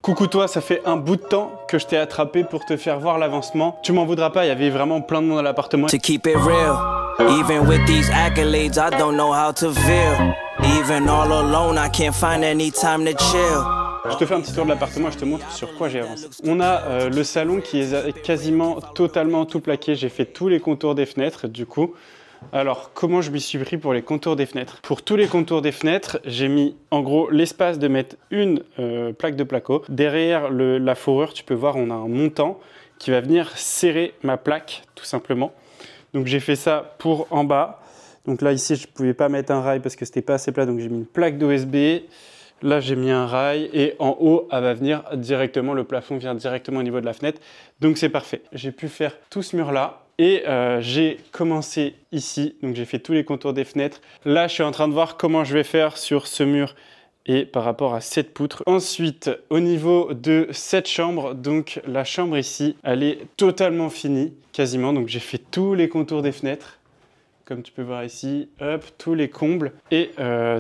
Coucou toi, ça fait un bout de temps que je t'ai attrapé pour te faire voir l'avancement. Tu m'en voudras pas, il y avait vraiment plein de monde à l'appartement. To keep it real, even with these accolades, I don't know how to feel. Even all alone, I can't find any time to chill. Je te fais un petit tour de l'appartement et je te montre sur quoi j'ai avancé. On a le salon qui est quasiment totalement tout plaqué. J'ai fait tous les contours des fenêtres du coup. Alors, comment je m'y suis pris pour les contours des fenêtres? Pour tous les contours des fenêtres, j'ai mis en gros l'espace de mettre une plaque de placo. Derrière la fourrure, tu peux voir, on a un montant qui va venir serrer ma plaque, tout simplement. Donc j'ai fait ça pour en bas. Donc là, ici, je ne pouvais pas mettre un rail parce que c'était pas assez plat, donc j'ai mis une plaque d'OSB. Là, j'ai mis un rail et en haut, elle va venir directement, le plafond vient directement au niveau de la fenêtre. Donc c'est parfait. J'ai pu faire tout ce mur-là. Et j'ai commencé ici, donc j'ai fait tous les contours des fenêtres. Là, je suis en train de voir comment je vais faire sur ce mur et par rapport à cette poutre. Ensuite, au niveau de cette chambre, donc la chambre ici, elle est totalement finie, quasiment. Donc j'ai fait tous les contours des fenêtres, comme tu peux voir ici, hop, tous les combles et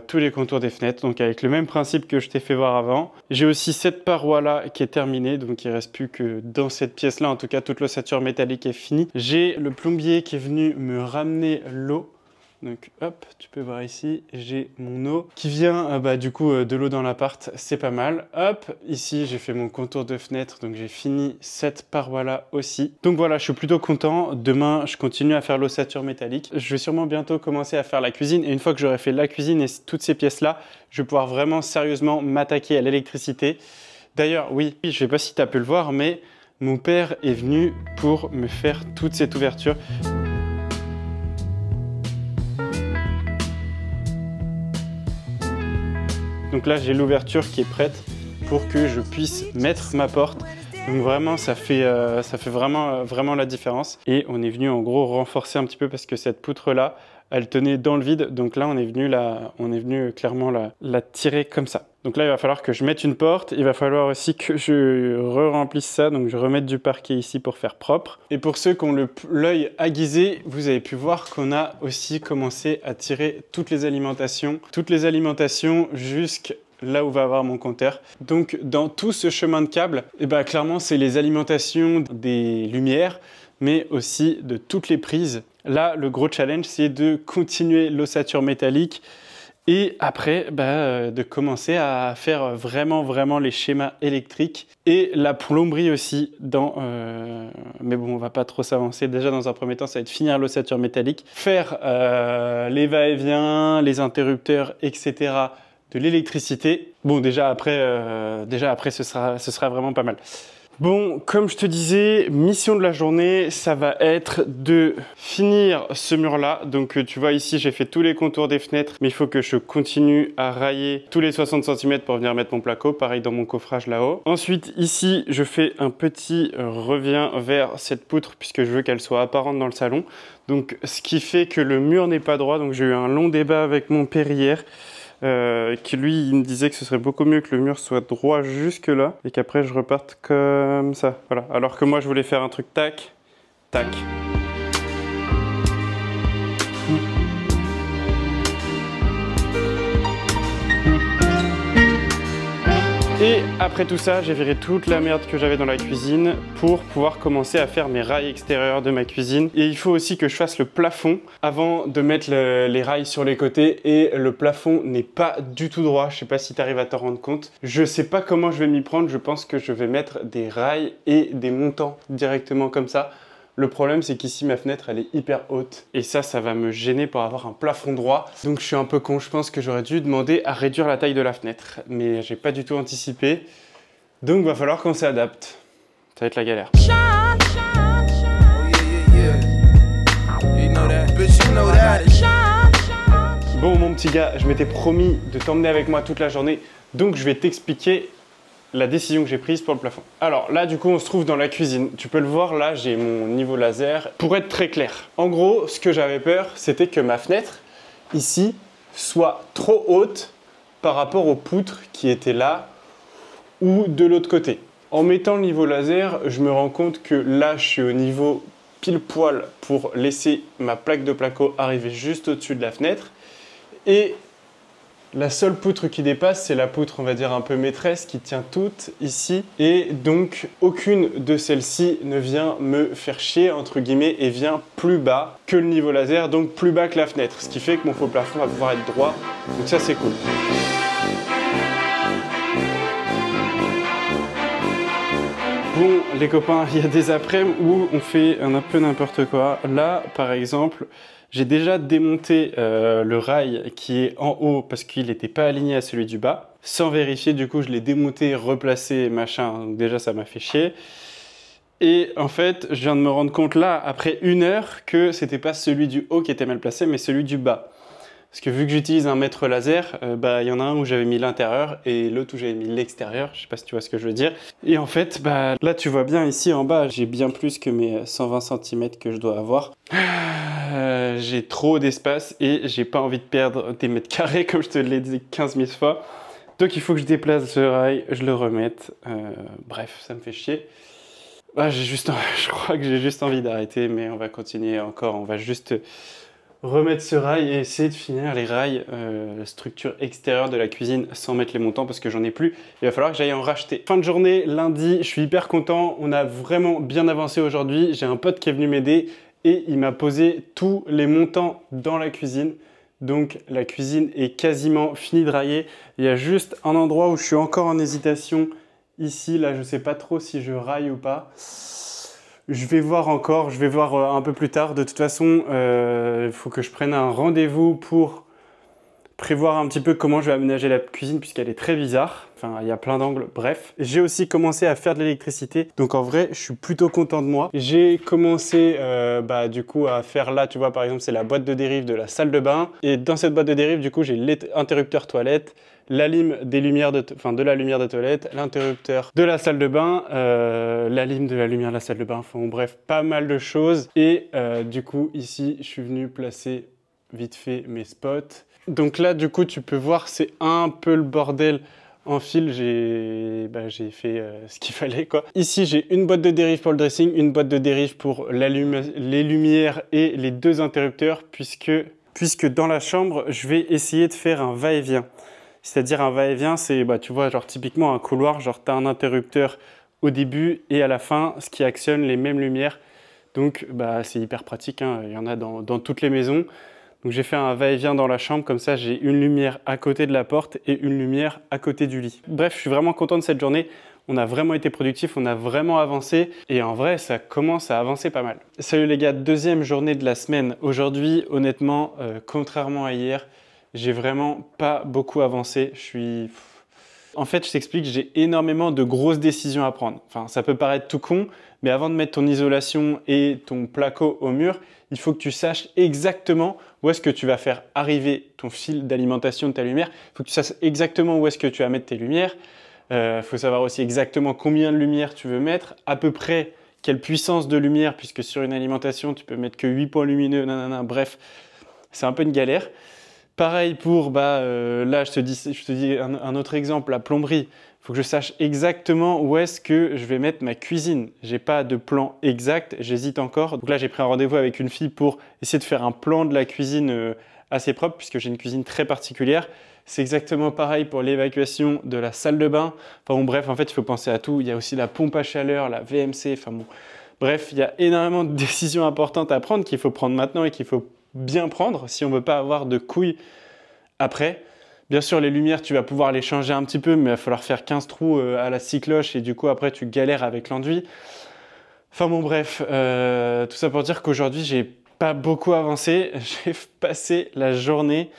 tous les contours des fenêtres, donc avec le même principe que je t'ai fait voir avant. J'ai aussi cette paroi-là qui est terminée, donc il ne reste plus que dans cette pièce-là, en tout cas toute l'ossature métallique est finie. J'ai le plombier qui est venu me ramener l'eau. Donc hop, tu peux voir ici, j'ai mon eau qui vient du coup de l'eau dans l'appart, c'est pas mal. Hop, ici j'ai fait mon contour de fenêtre, donc j'ai fini cette paroi-là aussi. Donc voilà, je suis plutôt content. Demain, je continue à faire l'ossature métallique. Je vais sûrement bientôt commencer à faire la cuisine. Et une fois que j'aurai fait la cuisine et toutes ces pièces-là, je vais pouvoir vraiment sérieusement m'attaquer à l'électricité. D'ailleurs, oui, je sais pas si tu as pu le voir, mais mon père est venu pour me faire toute cette ouverture. Donc là, j'ai l'ouverture qui est prête pour que je puisse mettre ma porte. Donc vraiment, ça fait vraiment la différence. Et on est venu en gros renforcer un petit peu parce que cette poutre-là, elle tenait dans le vide. Donc là, on est venu clairement la tirer comme ça. Donc là, il va falloir que je mette une porte. Il va falloir aussi que je remplisse ça. Donc je remette du parquet ici pour faire propre. Et pour ceux qui ont l'œil aiguisé, vous avez pu voir qu'on a aussi commencé à tirer toutes les alimentations jusqu'à là où va avoir mon compteur. Donc dans tout ce chemin de câble, clairement c'est les alimentations des lumières, mais aussi de toutes les prises. Là, le gros challenge, c'est de continuer l'ossature métallique et après de commencer à faire vraiment les schémas électriques et la plomberie aussi mais bon, on va pas trop s'avancer. Déjà dans un premier temps, ça va être finir l'ossature métallique, faire les va-et-vient, les interrupteurs, etc., de l'électricité. Bon, déjà après ce sera vraiment pas mal. Bon, comme je te disais, mission de la journée, ça va être de finir ce mur-là. Donc tu vois ici, j'ai fait tous les contours des fenêtres, mais il faut que je continue à railler tous les 60 cm pour venir mettre mon placo. Pareil dans mon coffrage là-haut. Ensuite, ici, je fais un petit revient vers cette poutre puisque je veux qu'elle soit apparente dans le salon. Donc ce qui fait que le mur n'est pas droit. Donc j'ai eu un long débat avec mon père hier. Qui lui il me disait que ce serait beaucoup mieux que le mur soit droit jusque là et qu'après je reparte comme ça, voilà. Alors que moi je voulais faire un truc tac, tac. Et après tout ça, j'ai viré toute la merde que j'avais dans la cuisine pour pouvoir commencer à faire mes rails extérieurs de ma cuisine. Et il faut aussi que je fasse le plafond avant de mettre les rails sur les côtés. Et le plafond n'est pas du tout droit. Je sais pas si tu arrives à t'en rendre compte. Je sais pas comment je vais m'y prendre. Je pense que je vais mettre des rails et des montants directement comme ça. Le problème, c'est qu'ici, ma fenêtre, elle est hyper haute. Et ça va me gêner pour avoir un plafond droit. Donc, je suis un peu con. Je pense que j'aurais dû demander à réduire la taille de la fenêtre. Mais j'ai pas du tout anticipé. Donc, il va falloir qu'on s'adapte. Ça va être la galère. Bon, mon petit gars, je m'étais promis de t'emmener avec moi toute la journée. Donc, je vais t'expliquer la décision que j'ai prise pour le plafond. Alors là, du coup, on se trouve dans la cuisine. Tu peux le voir, là, j'ai mon niveau laser. Pour être très clair, en gros, ce que j'avais peur, c'était que ma fenêtre, ici, soit trop haute par rapport aux poutres qui étaient là ou de l'autre côté. En mettant le niveau laser, je me rends compte que là, je suis au niveau pile poil pour laisser ma plaque de placo arriver juste au-dessus de la fenêtre. Et La seule poutre qui dépasse, c'est la poutre, on va dire, un peu maîtresse qui tient toutes ici. Et donc, aucune de celles-ci ne vient me faire chier, entre guillemets, et vient plus bas que le niveau laser, donc plus bas que la fenêtre. Ce qui fait que mon faux plafond va pouvoir être droit. Donc ça, c'est cool. Bon, les copains, il y a des après-midi où on fait un peu n'importe quoi. Là, par exemple, j'ai déjà démonté le rail qui est en haut parce qu'il n'était pas aligné à celui du bas. Sans vérifier, du coup, je l'ai démonté, replacé, machin. Donc déjà, ça m'a fait chier. Et en fait, je viens de me rendre compte là, après 1 heure, que c'était pas celui du haut qui était mal placé, mais celui du bas. Parce que vu que j'utilise un mètre laser, il y en a un où j'avais mis l'intérieur et l'autre où j'avais mis l'extérieur. Je sais pas si tu vois ce que je veux dire. Et en fait, là tu vois bien ici en bas, j'ai bien plus que mes 120 cm que je dois avoir. J'ai trop d'espace et j'ai pas envie de perdre des mètres carrés comme je te l'ai dit 15 000 fois. Donc il faut que je déplace le rail, je le remette. Bref, ça me fait chier. Je crois que j'ai juste envie d'arrêter, mais on va continuer encore. On va juste remettre ce rail et essayer de finir les rails, la structure extérieure de la cuisine sans mettre les montants parce que j'en ai plus. Il va falloir que j'aille en racheter. Fin de journée, lundi, je suis hyper content. On a vraiment bien avancé aujourd'hui. J'ai un pote qui est venu m'aider et il m'a posé tous les montants dans la cuisine. Donc la cuisine est quasiment finie de railler. Il y a juste un endroit où je suis encore en hésitation. Ici, là, je ne sais pas trop si je raille ou pas. Je vais voir encore, je vais voir un peu plus tard. De toute façon, il faut que je prenne un rendez-vous pour prévoir un petit peu comment je vais aménager la cuisine puisqu'elle est très bizarre. Enfin, il y a plein d'angles, bref. J'ai aussi commencé à faire de l'électricité. Donc en vrai, je suis plutôt content de moi. J'ai commencé du coup à faire là, tu vois, par exemple, c'est la boîte de dérive de la salle de bain. Et dans cette boîte de dérive, du coup, j'ai l'interrupteur toilette, la lime des lumières de la lumière de toilette, l'interrupteur de la salle de bain, la lime de la lumière de la salle de bain, enfin bref, pas mal de choses. Et du coup, ici, je suis venu placer vite fait mes spots. Donc là, du coup, tu peux voir, c'est un peu le bordel en fil. J'ai fait ce qu'il fallait, quoi. Ici, j'ai une boîte de dérive pour le dressing, une boîte de dérive pour les lumières et les 2 interrupteurs, puisque dans la chambre, je vais essayer de faire un va-et-vient. C'est-à-dire un va-et-vient, c'est, tu vois, genre typiquement un couloir, genre tu as un interrupteur au début et à la fin, ce qui actionne les mêmes lumières. Donc, c'est hyper pratique, hein. Il y en a dans toutes les maisons. Donc j'ai fait un va-et-vient dans la chambre, comme ça j'ai une lumière à côté de la porte et une lumière à côté du lit. Bref, je suis vraiment content de cette journée. On a vraiment été productif, on a vraiment avancé et en vrai, ça commence à avancer pas mal. Salut les gars, 2e journée de la semaine. Aujourd'hui, honnêtement, contrairement à hier, j'ai vraiment pas beaucoup avancé. En fait, je t'explique, j'ai énormément de grosses décisions à prendre. Enfin, ça peut paraître tout con, mais avant de mettre ton isolation et ton placo au mur, il faut que tu saches exactement où est-ce que tu vas faire arriver ton fil d'alimentation de ta lumière. Il faut que tu saches exactement où est-ce que tu vas mettre tes lumières. Il faut savoir aussi exactement combien de lumière tu veux mettre, à peu près quelle puissance de lumière, puisque sur une alimentation, tu peux mettre que 8 points lumineux, nanana, bref, c'est un peu une galère. Pareil pour, là, je te dis un autre exemple, la plomberie. Il faut que je sache exactement où est-ce que je vais mettre ma cuisine. J'ai pas de plan exact, j'hésite encore. Donc là, j'ai pris un rendez-vous avec une fille pour essayer de faire un plan de la cuisine assez propre, puisque j'ai une cuisine très particulière. C'est exactement pareil pour l'évacuation de la salle de bain. Enfin bon, bref, en fait, il faut penser à tout. Il y a aussi la pompe à chaleur, la VMC, enfin bon. Bref, il y a énormément de décisions importantes à prendre qu'il faut prendre maintenant et qu'il faut bien prendre si on ne veut pas avoir de couilles après. Bien sûr, les lumières, tu vas pouvoir les changer un petit peu, mais il va falloir faire 15 trous à la scie cloche et du coup, après, tu galères avec l'enduit. Enfin bon, bref, tout ça pour dire qu'aujourd'hui, j'ai pas beaucoup avancé. J'ai passé la journée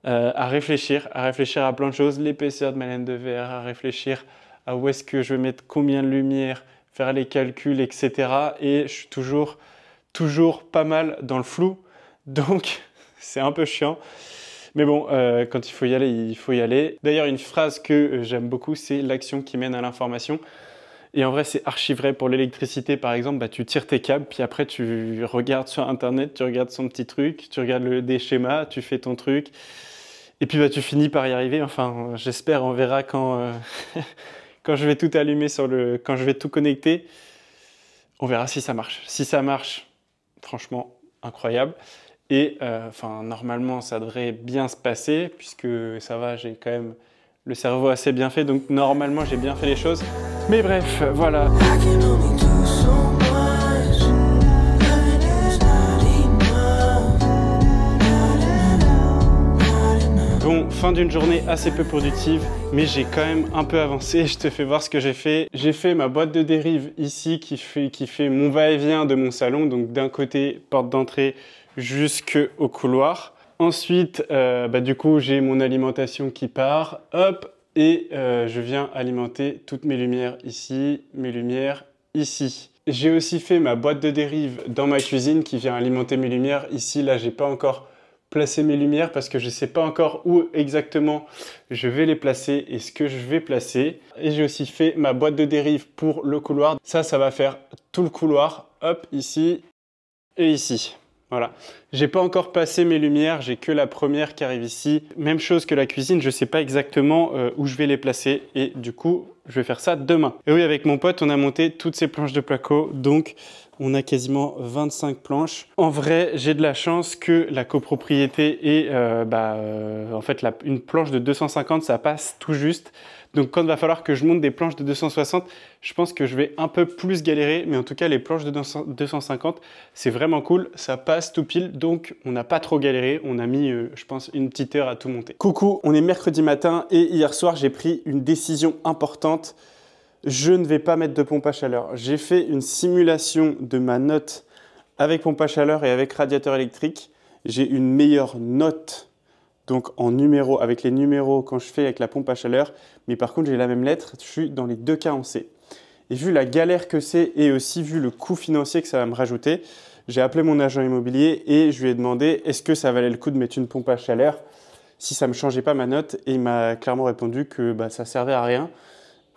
à réfléchir à plein de choses, l'épaisseur de ma laine de verre, à réfléchir à où est-ce que je vais mettre combien de lumière, faire les calculs, etc. Et je suis toujours pas mal dans le flou, donc c'est un peu chiant. Mais bon, quand il faut y aller, il faut y aller. D'ailleurs, une phrase que j'aime beaucoup, c'est l'action qui mène à l'information. Et en vrai, c'est archi vrai pour l'électricité, par exemple. Tu tires tes câbles, puis après, tu regardes sur Internet, tu regardes son petit truc, tu regardes des schémas, tu fais ton truc. Et puis, tu finis par y arriver. Enfin, j'espère, on verra quand, quand je vais tout allumer quand je vais tout connecter. On verra si ça marche. Si ça marche, franchement, incroyable. Et enfin, normalement, ça devrait bien se passer puisque ça va, j'ai quand même le cerveau assez bien fait. Donc normalement, j'ai bien fait les choses. Mais bref, voilà. Bon, fin d'une journée assez peu productive, mais j'ai quand même un peu avancé. Je te fais voir ce que j'ai fait. J'ai fait ma boîte de dérive ici qui fait mon va-et-vient de mon salon. Donc d'un côté, porte d'entrée jusqu'au couloir. Ensuite, du coup, j'ai mon alimentation qui part. Hop, et je viens alimenter toutes mes lumières ici, mes lumières ici. J'ai aussi fait ma boîte de dérive dans ma cuisine qui vient alimenter mes lumières. Ici, là, j'ai pas encore placer mes lumières parce que je ne sais pas encore où exactement je vais les placer et ce que je vais placer. Et j'ai aussi fait ma boîte de dérive pour le couloir. Ça va faire tout le couloir. Hop, ici et ici. Voilà. J'ai pas encore placé mes lumières, j'ai que la première qui arrive ici. Même chose que la cuisine, je sais pas exactement où je vais les placer et du coup, je vais faire ça demain. Et oui, avec mon pote, on a monté toutes ces planches de placo, donc on a quasiment 25 planches. En vrai, j'ai de la chance que la copropriété ait en fait une planche de 250, ça passe tout juste. Donc quand il va falloir que je monte des planches de 260, je pense que je vais un peu plus galérer. Mais en tout cas, les planches de 250, c'est vraiment cool. Ça passe tout pile, donc on n'a pas trop galéré. On a mis, je pense, une petite heure à tout monter. Coucou, on est mercredi matin et hier soir, j'ai pris une décision importante. Je ne vais pas mettre de pompe à chaleur. J'ai fait une simulation de ma note avec pompe à chaleur et avec radiateur électrique. J'ai une meilleure note donc en numéros, avec les numéros quand je fais avec la pompe à chaleur. Mais par contre, j'ai la même lettre, je suis dans les deux cas en C. Et vu la galère que c'est et aussi vu le coût financier que ça va me rajouter, j'ai appelé mon agent immobilier et je lui ai demandé est-ce que ça valait le coup de mettre une pompe à chaleur si ça ne me changeait pas ma note. Et il m'a clairement répondu que ça ne servait à rien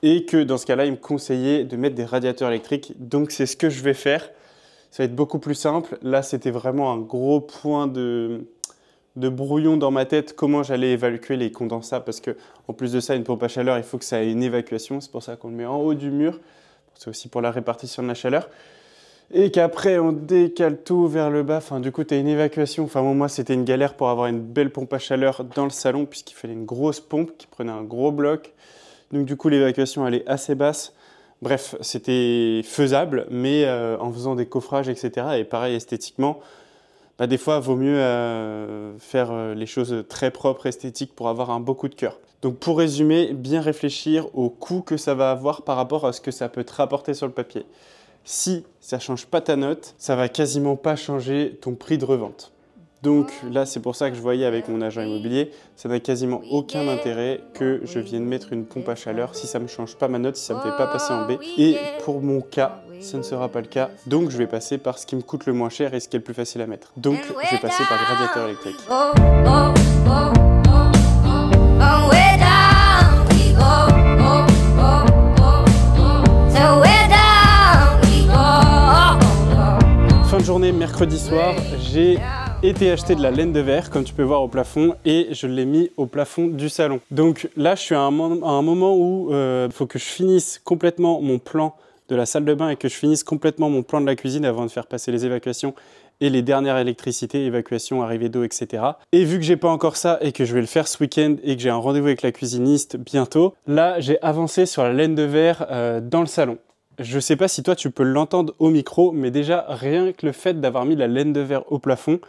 et que dans ce cas-là, il me conseillait de mettre des radiateurs électriques. Donc c'est ce que je vais faire. Ça va être beaucoup plus simple. Là, c'était vraiment un gros point de brouillon dans ma tête, comment j'allais évacuer les condensats, parce que en plus de ça, une pompe à chaleur, il faut que ça ait une évacuation, c'est pour ça qu'on le met en haut du mur, c'est aussi pour la répartition de la chaleur, et qu'après on décale tout vers le bas, enfin du coup tu as une évacuation, enfin moi c'était une galère pour avoir une belle pompe à chaleur dans le salon, puisqu'il fallait une grosse pompe qui prenait un gros bloc, donc du coup l'évacuation elle est assez basse. Bref, c'était faisable, mais en faisant des coffrages, etc. Et pareil esthétiquement, des fois, il vaut mieux faire les choses très propres, esthétiques pour avoir un beau coup de cœur. Donc pour résumer, bien réfléchir au coût que ça va avoir par rapport à ce que ça peut te rapporter sur le papier. Si ça ne change pas ta note, ça va quasiment pas changer ton prix de revente. Donc là, c'est pour ça que je voyais avec mon agent immobilier, ça n'a quasiment aucun intérêt que je vienne mettre une pompe à chaleur si ça ne me change pas ma note, si ça ne me fait pas passer en B. Et pour mon cas, ce ne sera pas le cas. Donc je vais passer par ce qui me coûte le moins cher et ce qui est le plus facile à mettre. Donc je vais passer par le radiateur électrique. Fin de journée, mercredi soir, j'ai été acheter de la laine de verre, comme tu peux voir au plafond, et je l'ai mis au plafond du salon. Donc là, je suis à un moment où il faut que je finisse complètement mon plan de la salle de bain et que je finisse complètement mon plan de la cuisine avant de faire passer les évacuations et les dernières électricités, évacuation, arrivée d'eau, etc. Et vu que j'ai pas encore ça et que je vais le faire ce week-end et que j'ai un rendez-vous avec la cuisiniste bientôt, là, j'ai avancé sur la laine de verre dans le salon. Je sais pas si toi, tu peux l'entendre au micro, mais déjà, rien que le fait d'avoir mis la laine de verre au plafond,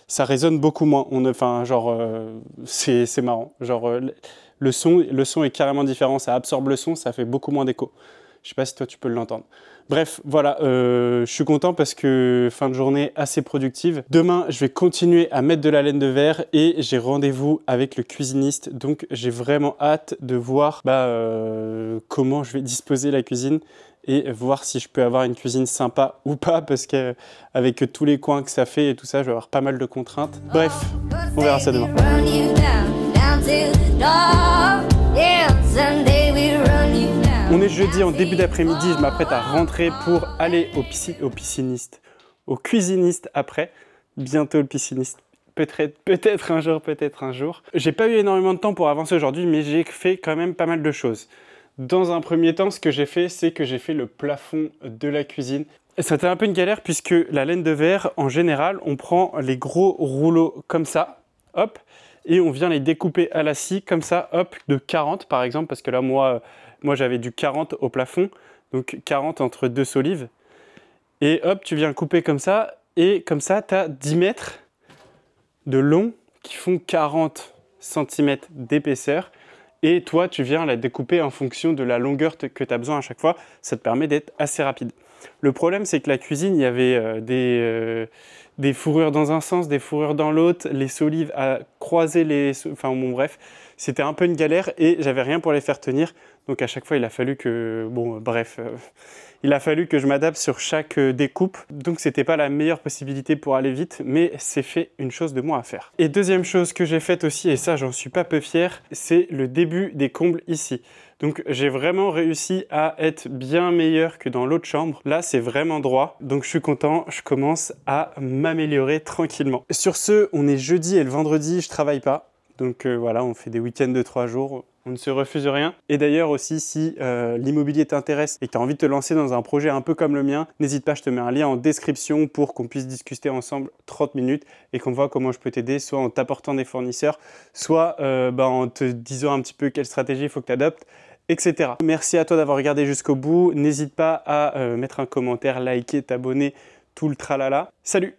ça résonne beaucoup moins. C'est marrant. Le son est carrément différent. Ça absorbe le son, ça fait beaucoup moins d'écho. Je sais pas si toi tu peux l'entendre. Bref, voilà, je suis content parce que fin de journée assez productive. Demain, je vais continuer à mettre de la laine de verre et j'ai rendez-vous avec le cuisiniste. Donc, j'ai vraiment hâte de voir comment je vais disposer la cuisine et voir si je peux avoir une cuisine sympa ou pas, parce qu'avec tous les coins que ça fait et tout ça, je vais avoir pas mal de contraintes. Bref, on verra ça demain. On est jeudi en début d'après-midi, je m'apprête à rentrer pour aller au cuisiniste après. Bientôt le pisciniste. Peut-être un jour, peut-être un jour. J'ai pas eu énormément de temps pour avancer aujourd'hui, mais j'ai fait quand même pas mal de choses. Dans un premier temps, ce que j'ai fait, c'est que j'ai fait le plafond de la cuisine. C'était un peu une galère puisque la laine de verre, en général, on prend les gros rouleaux comme ça, hop, et on vient les découper à la scie comme ça, hop, de 40 par exemple, parce que là, moi j'avais du 40 au plafond, donc 40 entre deux solives. Et hop, tu viens couper comme ça, et comme ça, tu as 10 mètres de long qui font 40 cm d'épaisseur. Et toi, tu viens la découper en fonction de la longueur que tu as besoin à chaque fois. Ça te permet d'être assez rapide. Le problème, c'est que la cuisine, il y avait des fourrures dans un sens, des fourrures dans l'autre, les solives à croiser les... Enfin bon, bref, c'était un peu une galère et j'avais rien pour les faire tenir. Donc à chaque fois, il a fallu que... Bon, bref, il a fallu que je m'adapte sur chaque découpe. Donc c'était pas la meilleure possibilité pour aller vite, mais c'est fait une chose de moins à faire. Et deuxième chose que j'ai faite aussi, et ça j'en suis pas peu fier, c'est le début des combles ici. Donc j'ai vraiment réussi à être bien meilleur que dans l'autre chambre. Là c'est vraiment droit, donc je suis content, je commence à m'améliorer tranquillement. Sur ce, on est jeudi et le vendredi je travaille pas. Donc voilà, on fait des week-ends de 3 jours, on ne se refuse rien. Et d'ailleurs aussi, si l'immobilier t'intéresse et que tu as envie de te lancer dans un projet un peu comme le mien, n'hésite pas, je te mets un lien en description pour qu'on puisse discuter ensemble 30 minutes et qu'on voit comment je peux t'aider, soit en t'apportant des fournisseurs, soit en te disant un petit peu quelle stratégie il faut que tu adoptes, etc. Merci à toi d'avoir regardé jusqu'au bout. N'hésite pas à mettre un commentaire, liker, t'abonner, tout le tralala. Salut!